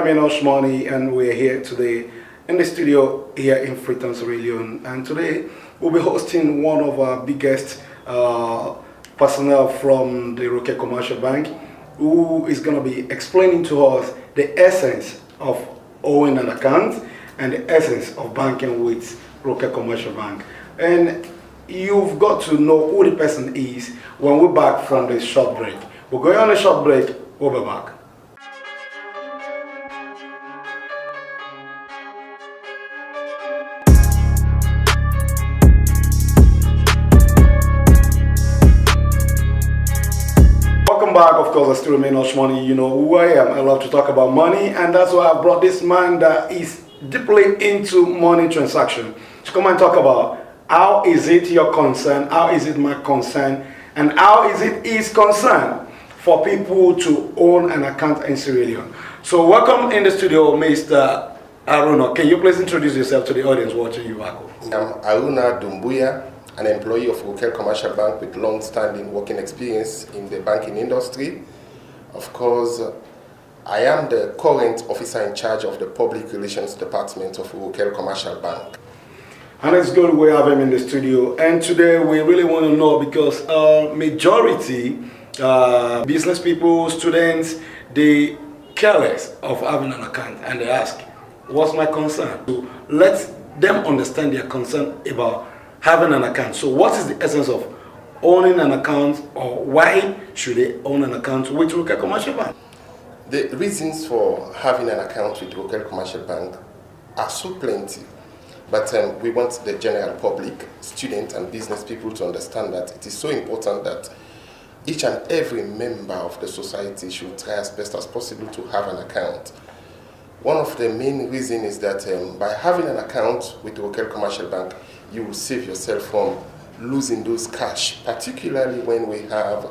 name is Oshmani, and we're here today in the studio here in Freetown, Sierra Leone. And today we'll be hosting one of our biggest personnel from the ROKEL Commercial Bank, who is going to be explaining to us the essence of owning an account and the essence of banking with ROKEL Commercial Bank. And you've got to know who the person is when we're back from this short break. We're going on a short break. We'll be back. Welcome back. Of course, I still remain Oshmani. You know who I am. I love to talk about money, and that's why I brought this man that is deeply into money transaction to come and talk about how is it your concern, how is it my concern, and how is it his concern for people to own an account in Sierra Leone. So welcome in the studio, Mr. ARUNA. Can you please introduce yourself to the audience watching you back home? I'm ARUNA DUMBUYA, an employee of ROKEL Commercial Bank with long-standing working experience in the banking industry. Of course, I am the current officer in charge of the Public Relations Department of ROKEL Commercial Bank. And it's good we have him in the studio. And today we really want to know, because majority business people, students, they careless of having an account, and they ask, what's my concern? So let them understand their concern about having an account. So what is the essence of owning an account, or why should they own an account with ROKEL Commercial Bank? The reasons for having an account with ROKEL Commercial Bank are so plenty, but we want the general public, students and business people to understand that it is so important that each and every member of the society should try as best as possible to have an account. One of the main reasons is that by having an account with ROKEL Commercial Bank, you will save yourself from losing those cash, particularly when we have,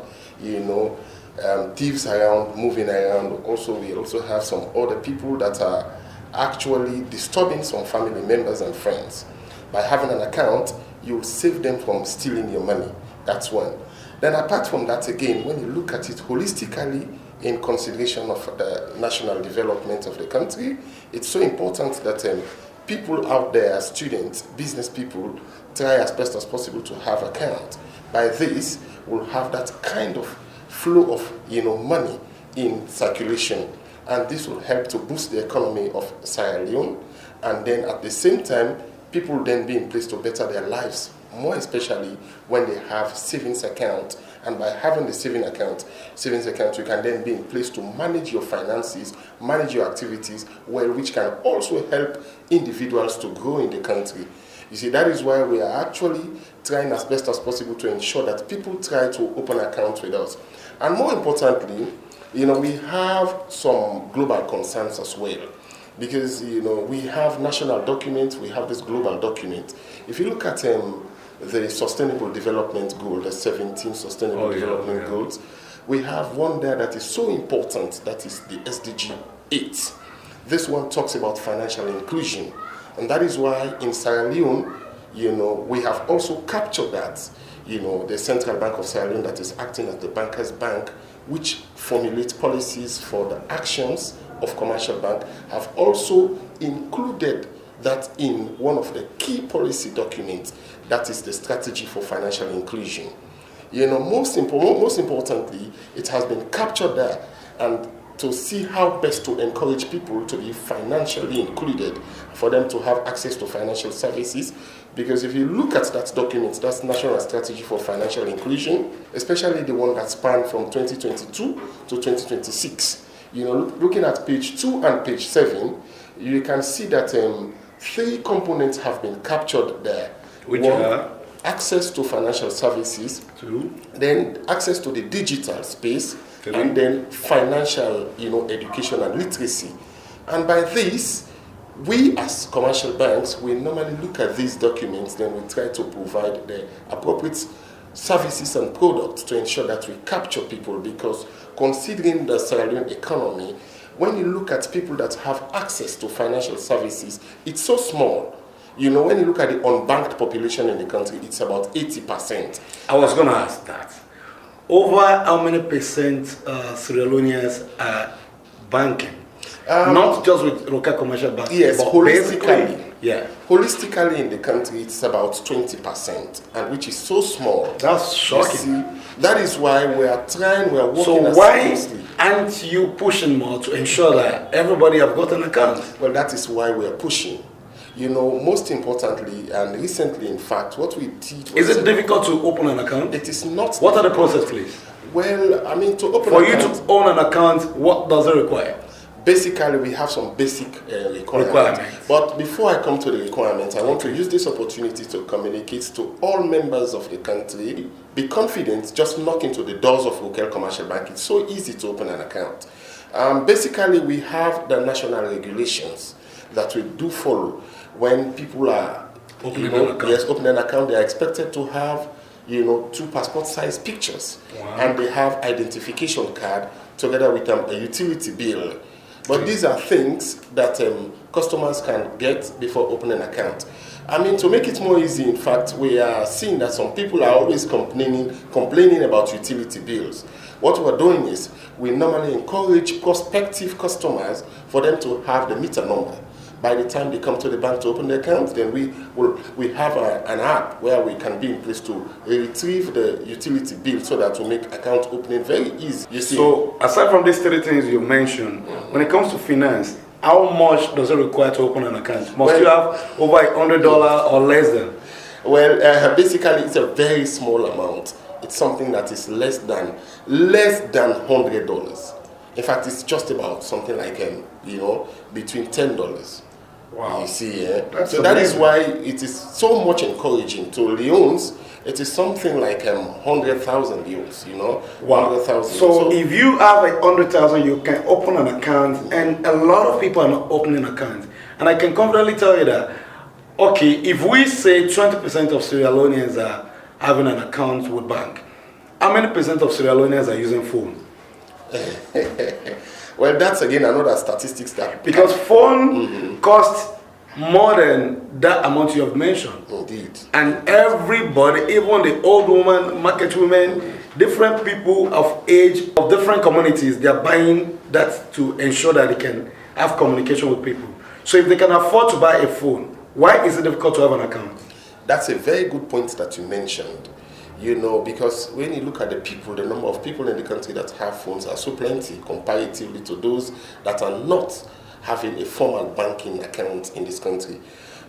thieves around, moving around. Also, we also have some other people that are actually disturbing some family members and friends. By having an account, you will save them from stealing your money. That's one. Then apart from that, again, when you look at it holistically in consideration of the national development of the country, it's so important that people out there, students, business people, try as best as possible to have account. By this, we'll have that kind of flow of money in circulation, and this will help to boost the economy of Sierra Leone. And then at the same time, people will then be in place to better their lives, more especially when they have savings account. And by having the savings account, you can then be in place to manage your finances, manage your activities, which can also help individuals to grow in the country. You see, that is why we are actually trying as best as possible to ensure that people try to open accounts with us. And more importantly, we have some global concerns as well. Because, we have national documents, we have this global document. If you look at the Sustainable Development Goal, the 17 Sustainable Development Goals, we have one there that is so important, that is the SDG 8. This one talks about financial inclusion. And that is why in Sierra Leone, we have also captured that. The Central Bank of Sierra Leone, that is acting as the bankers' bank, which formulates policies for the actions of commercial bank, have also included that in one of the key policy documents, that is the strategy for financial inclusion. Most importantly, it has been captured there, and to see how best to encourage people to be financially included, for them to have access to financial services. Because if you look at that document, that's National Strategy for Financial Inclusion, especially the one that spanned from 2022 to 2026. Looking at page 2 and page 7, you can see that 3 components have been captured there. Which are? Access to financial services, 2, then access to the digital space, 3, and then financial, education and literacy. And by this, we as commercial banks, we normally look at these documents, then we try to provide the appropriate services and products to ensure that we capture people, because considering the Sierra Leone economy, when you look at people that have access to financial services, it's so small. When you look at the unbanked population in the country, it's about 80%. I was going to ask that. Over how many percent Sierra Leoneans are banking? Not just with ROKEL Commercial Bank. Yes, but holistically. Yeah. Holistically in the country, it's about 20%, and which is so small. That's shocking. You see, that is why we are working so as why closely. aren't you pushing more to ensure that everybody have got an account? Well, that is why we are pushing. You know, most importantly, and recently, in fact, what we did was... Is it difficult to open an account? It is not. What are the process, please? Well, I mean, to open For an account... you to own an account, what does it require? Basically, we have some basic requirements. But before I come to the requirements, I want to use this opportunity to communicate to all members of the country. Be confident, just knock into the doors of ROKEL Commercial Bank. It's so easy to open an account. Basically, we have the national regulations that we do follow. When people are opening an account, they are expected to have 2 passport-size pictures. Wow. And they have identification card together with a utility bill. But these are things that customers can get before opening an account. I mean, to make it more easy, in fact, we are seeing that some people are always complaining about utility bills. What we're doing is we normally encourage prospective customers for them to have the meter number. By the time they come to the bank to open the account, then we have an app where we can be in place to retrieve the utility bill so that we make account opening very easy. You see? So, aside from these 3 things you mentioned, when it comes to finance, how much does it require to open an account? Must you have over $100 or less than? Well, basically, it's a very small amount. It's something that is less than $100. In fact, it's just about something like between $10. Wow. You see, so that is why it is so much encouraging. To Leons, it is something like 100,000 Leons, Wow. 100,000. So if you have 100,000, you can open an account, and a lot of people are not opening accounts. And I can confidently tell you that, okay, if we say 20% of Sierra Leoneans are having an account with bank, how many percent of Sierra Leoneans are using phone? Well, that's again another statistics that... Because phone costs more than that amount you have mentioned. Indeed. And everybody, even the old woman, market women, different people of age, of different communities, they are buying that to ensure that they can have communication with people. So if they can afford to buy a phone, why is it difficult to have an account? That's a very good point that you mentioned. Because when you look at the people, the number of people in the country that have phones are so plenty comparatively to those that are not having a formal banking account in this country.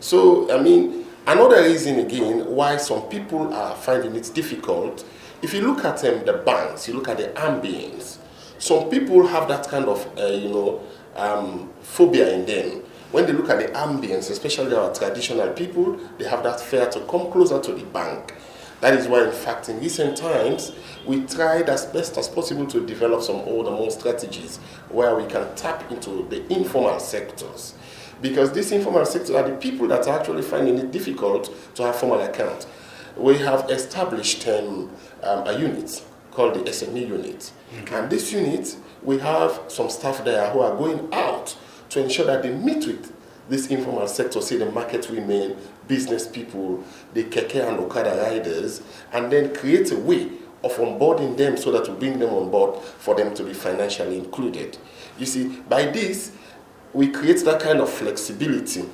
So, I mean, another reason again why some people are finding it difficult, if you look at the banks, you look at the ambience, some people have that kind of, phobia in them. When they look at the ambience, especially our traditional people, they have that fear to come closer to the bank. That is why, in fact, in recent times, we tried as best as possible to develop some more strategies where we can tap into the informal sectors. Because these informal sectors are the people that are actually finding it difficult to have formal accounts. We have established a unit called the SME unit. Okay. And this unit, we have some staff there who are going out to ensure that they meet with this informal sector, say the market women, business people, the keke and okada riders, and then create a way of onboarding them so that we bring them on board for them to be financially included. You see, by this, we create that kind of flexibility.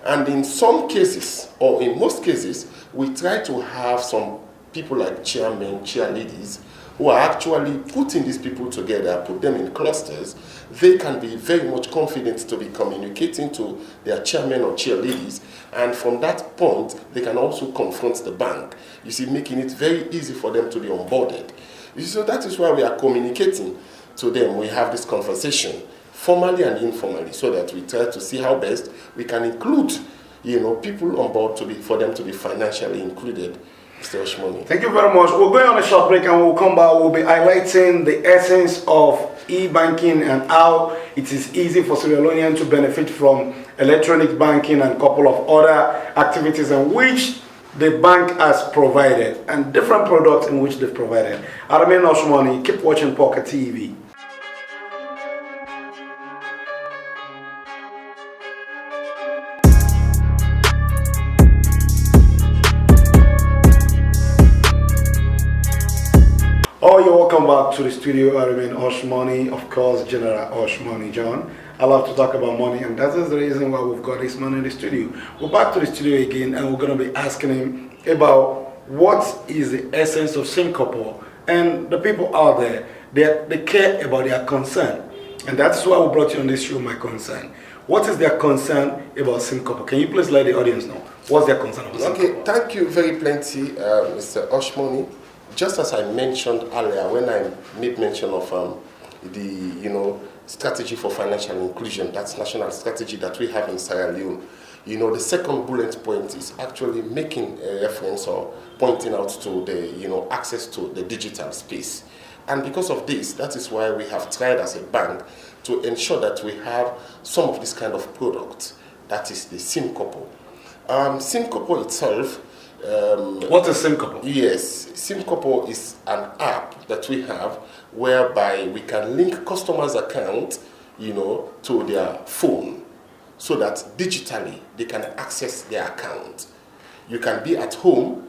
And in some cases, or in most cases, we try to have some people like chairmen, chairladies, who are actually putting these people together, put them in clusters. They can be very much confident to be communicating to their chairmen or chairladies, and from that point, they can also confront the bank. You see, making it very easy for them to be onboarded. You see, so that is why we are communicating to them. We have this conversation, formally and informally, so that we try to see how best we can include, people on board for them to be financially included. Thank you very much. We're going on a short break, and we'll come back. We'll be highlighting the essence of e-banking and how it is easy for Sierra Leoneans to benefit from electronic banking and a couple of other activities in which the bank has provided and different products in which they've provided. I remain Oshmani. Keep watching Pocket TV. Oh, you're welcome back to the studio. I remain Oshmani, of course, General Oshmani John. I love to talk about money, and that is the reason why we've got this man in the studio. We're back to the studio again, and we're going to be asking him about what is the essence of Singapore. And the people out there, they care about their concern. And that's why we brought you on this show, My Concern. What is their concern about Singapore? Can you please let the audience know what's their concern about Singapore? Okay, thank you very plenty, Mr. Oshmoni. Just as I mentioned earlier, when I made mention of the strategy for financial inclusion, that's national strategy that we have in Sierra Leone. The second bullet point is actually making a reference or pointing out to the access to the digital space. And because of this, that is why we have tried as a bank to ensure that we have some of this kind of product, that is the Singapore. Singapore itself. What is Singapore? Yes, Singapore is an app that we have whereby we can link customers' account, to their phone, so that digitally they can access their account. You can be at home,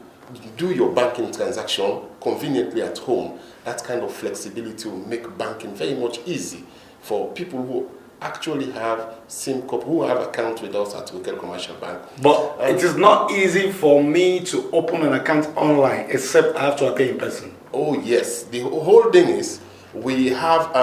do your banking transaction conveniently at home. That kind of flexibility will make banking very much easy for people who actually have Singapore, who have account with us at ROKEL Commercial Bank. But it is not easy for me to open an account online, except I have to appear in person. Oh yes, the whole thing is we have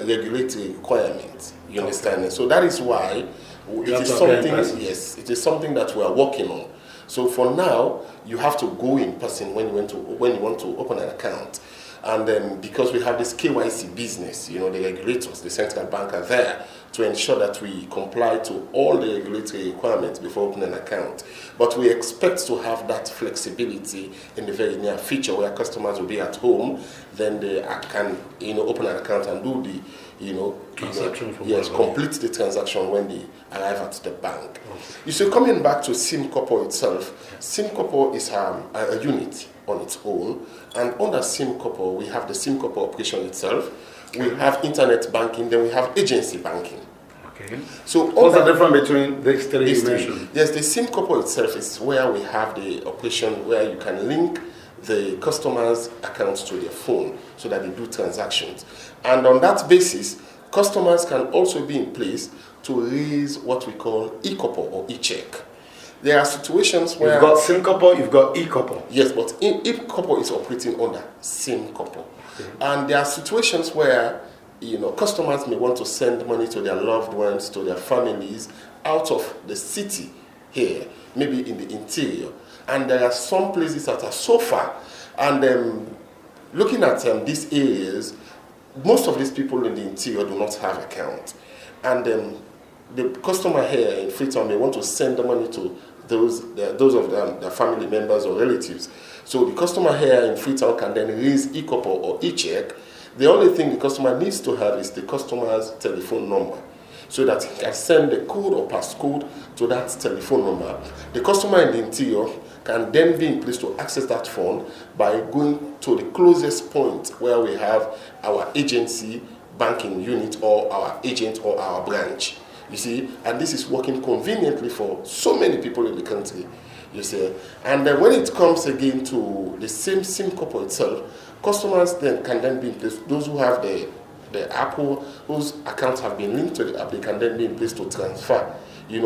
regulatory requirements. You understand? And so that is why it is something. Yes, it is something that we are working on. So for now, you have to go in person when you want to open an account. And then because we have this KYC business, the regulators, the central bank are there to ensure that we comply to all the regulatory requirements before opening an account. But we expect to have that flexibility in the very near future where customers will be at home, then they can open an account and do the transaction complete the transaction when they arrive at the bank. Okay. You see, coming back to Singapore itself, Singapore is a unit on its own, and under Singapore we have the Singapore operation itself, we have internet banking, then we have agency banking. Okay. So what's the difference between these three you mentioned? Yes, the Singapore itself is where we have the operation where you can link the customer's accounts to their phone so that they do transactions. And on that basis, customers can also be in place to raise what we call e-copper or e-check. There are situations where... You've got Singapore, you've got e-copper. Yes, but e-copper is operating under Singapore. Okay. And there are situations where customers may want to send money to their loved ones, to their families, out of the city here, maybe in the interior. And there are some places that are so far. And looking at these areas, most of these people in the interior do not have accounts. And the customer here in Freetown may want to send the money to those of them, their family members or relatives. So the customer here in Freetown can then raise e-copper or e-check. The only thing the customer needs to have is the customer's telephone number, so that he can send the code or passcode to that telephone number. The customer in the interior can then be in place to access that phone by going to the closest point where we have our agency banking unit or our agent or our branch. You see, and this is working conveniently for so many people in the country, you see. And then when it comes again to the same Singapore itself, customers then can then be in place. Those who have the Apple, whose accounts have been linked to the app, they can then be in place to transfer,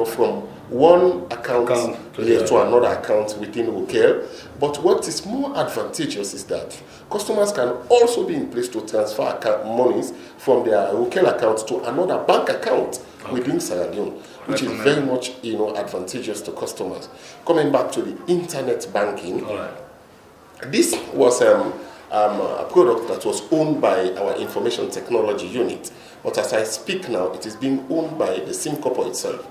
from one account to another account within ROKEL. But what is more advantageous is that customers can also be in place to transfer monies from their ROKEL account to another bank account within Sierra Leone, which is very much advantageous to customers. Coming back to the internet banking, this was a product that was owned by our information technology unit. But as I speak now, it is being owned by the Singapore itself.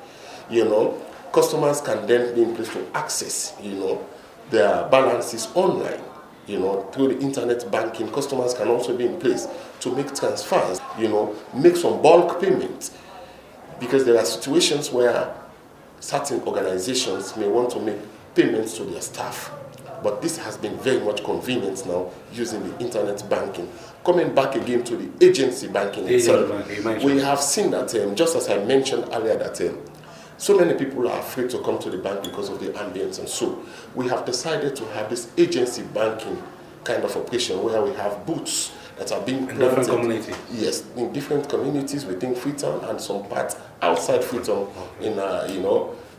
Customers can then be in place to access, their balances online. Through the internet banking, customers can also be in place to make transfers, make some bulk payments. Because there are situations where certain organizations may want to make payments to their staff. But this has been very much convenient now using the internet banking. Coming back again to the agency banking itself, we have seen that, just as I mentioned earlier, that so many people are afraid to come to the bank because of the ambience, and so we have decided to have this agency banking kind of operation where we have booths that are being in planted. different communities. Yes, in different communities within Freetown and some parts outside Freetown in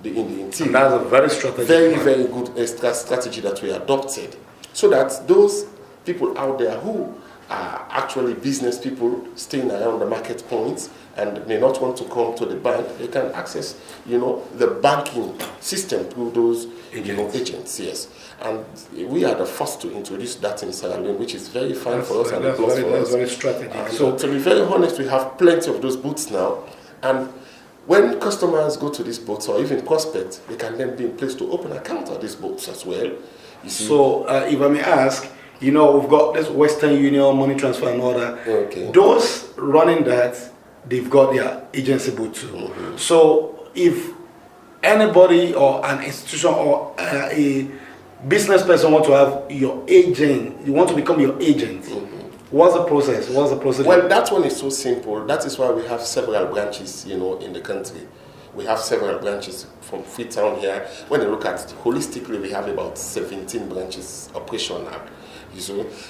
in the interior. And that's a very strategic Very good strategy that we adopted, so that those people out there who are actually business people staying around the market points and may not want to come to the bank, they can access, the banking system through those agents. Yes, and we are the first to introduce that in Sierra Leone, which is very fine for us and a plus for us. That's very strategic. So to be very honest, we have plenty of those booths now, and when customers go to these booths or even prospect, they can then be in place to open account at these booths as well. You see? So if I may ask, we've got this Western Union money transfer and all that. Okay. Those running that, they've got their agency booth too. Mm-hmm. So if anybody or an institution or a business person want to have your agent, you want to become your agent, what's the process? What's the process? Well, that one is so simple. That is why we have several branches, in the country. We have several branches from Freetown here. When you look at it holistically, we have about 17 branches operational.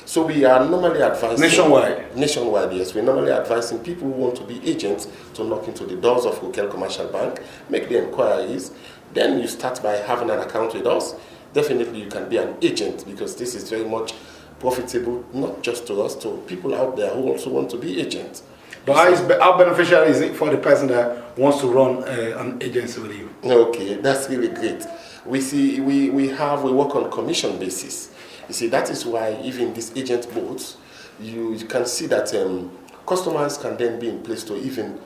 So we are normally advising... Nationwide? Nationwide, yes. We're normally advising people who want to be agents to knock into the doors of ROKEL Commercial Bank, make the inquiries. Then you start by having an account with us. Definitely you can be an agent, because this is very much profitable, not just to us, to people out there who also want to be agents. But how beneficial is it for the person that wants to run an agency with you? Okay, that's really great. We work on commission basis. You see, that is why even these agent boards, you can see that customers can then be in place to even,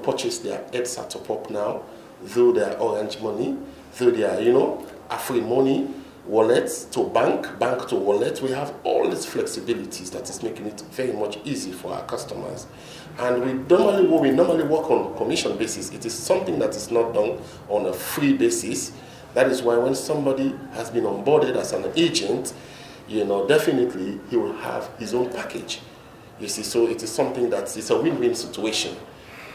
purchase their EDSA top-up now, through their Orange Money, through their, Afri Money, wallets to bank to wallet. We have all these flexibilities that is making it very much easy for our customers. And we normally work on commission basis. It is something that is not done on a free basis. That is why when somebody has been onboarded as an agent, definitely he will have his own package. You see, so it is something that is a win-win situation.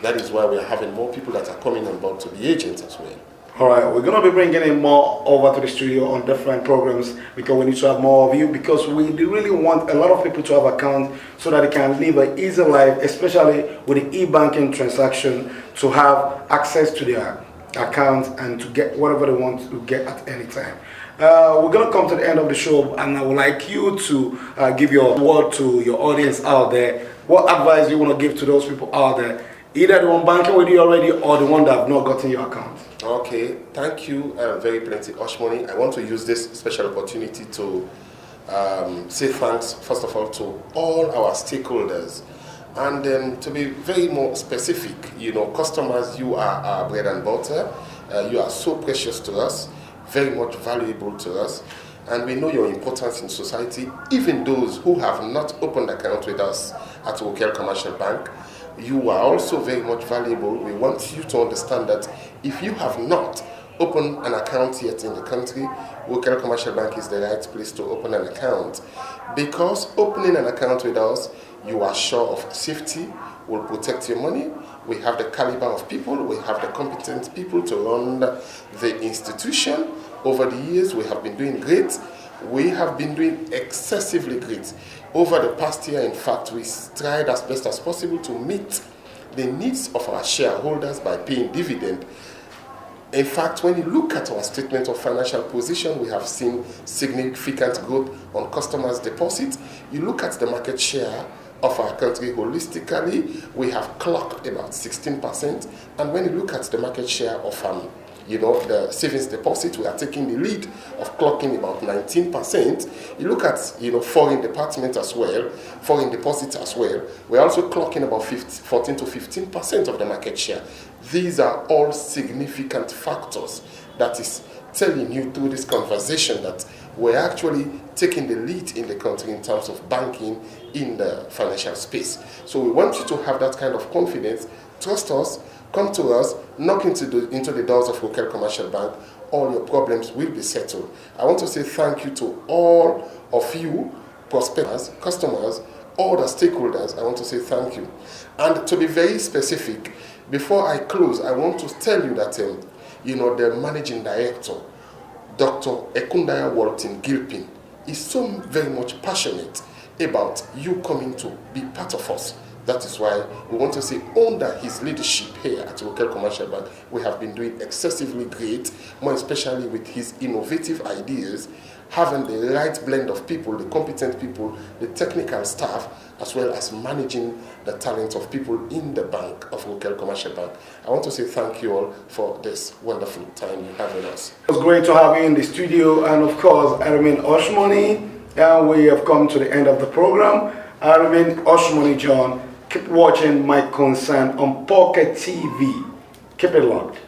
That is why we are having more people that are coming on board to be agents as well. All right, we're going to be bringing in more over to the studio on different programs, because we need to have more of you, because we really want a lot of people to have accounts so that they can live an easy life, especially with the e-banking transaction, to have access to their accounts and to get whatever they want to get at any time. We're going to come to the end of the show, and I would like you to give your word to your audience out there. What advice you want to give to those people out there, either the one banking with you already or the one that have not gotten your account? Okay, thank you very plenty, Oshmoni. I want to use this special opportunity to say thanks, first of all, to all our stakeholders. And to be very more specific, customers, you are our bread and butter. You are so precious to us, very much valuable to us. And we know your importance in society, even those who have not opened an account with us at ROKEL Commercial Bank. You are also very much valuable. We want you to understand that if you have not opened an account yet in the country, ROKEL Commercial Bank is the right place to open an account. Because opening an account with us, you are sure of safety, will protect your money. We have the caliber of people, we have the competent people to run the institution. Over the years, we have been doing great. We have been doing excessively great. Over the past year, in fact, we tried as best as possible to meet the needs of our shareholders by paying dividend. In fact, when you look at our statement of financial position, we have seen significant growth on customers' deposits. You look at the market share of our country holistically, we have clocked about 16%. And when you look at the market share of the savings deposit, we are taking the lead of clocking about 19%. You look at foreign deposits as well, we're also clocking about 14 to 15% of the market share. These are all significant factors that is telling you through this conversation that we're actually taking the lead in the country in terms of banking in the financial space. So we want you to have that kind of confidence. Trust us, come to us, knock into the doors of ROKEL Commercial Bank. All your problems will be settled. I want to say thank you to all of you, prospectors, customers, all the stakeholders. I want to say thank you. And to be very specific, before I close, I want to tell you that the managing director, Dr. Ekundaya Walton Gilpin, is so very much passionate about you coming to be part of us. That is why we want to say, under his leadership here at ROKEL Commercial Bank, we have been doing excessively great, more especially with his innovative ideas, having the right blend of people, the competent people, the technical staff, as well as managing the talent of people in the bank of ROKEL Commercial Bank. I want to say thank you all for this wonderful time you have with us. It was great to have you in the studio, and of course, I remain Oshmoni, and we have come to the end of the program. I remain Oshmoni John. Keep watching My Concern on Pocket TV. Keep it locked.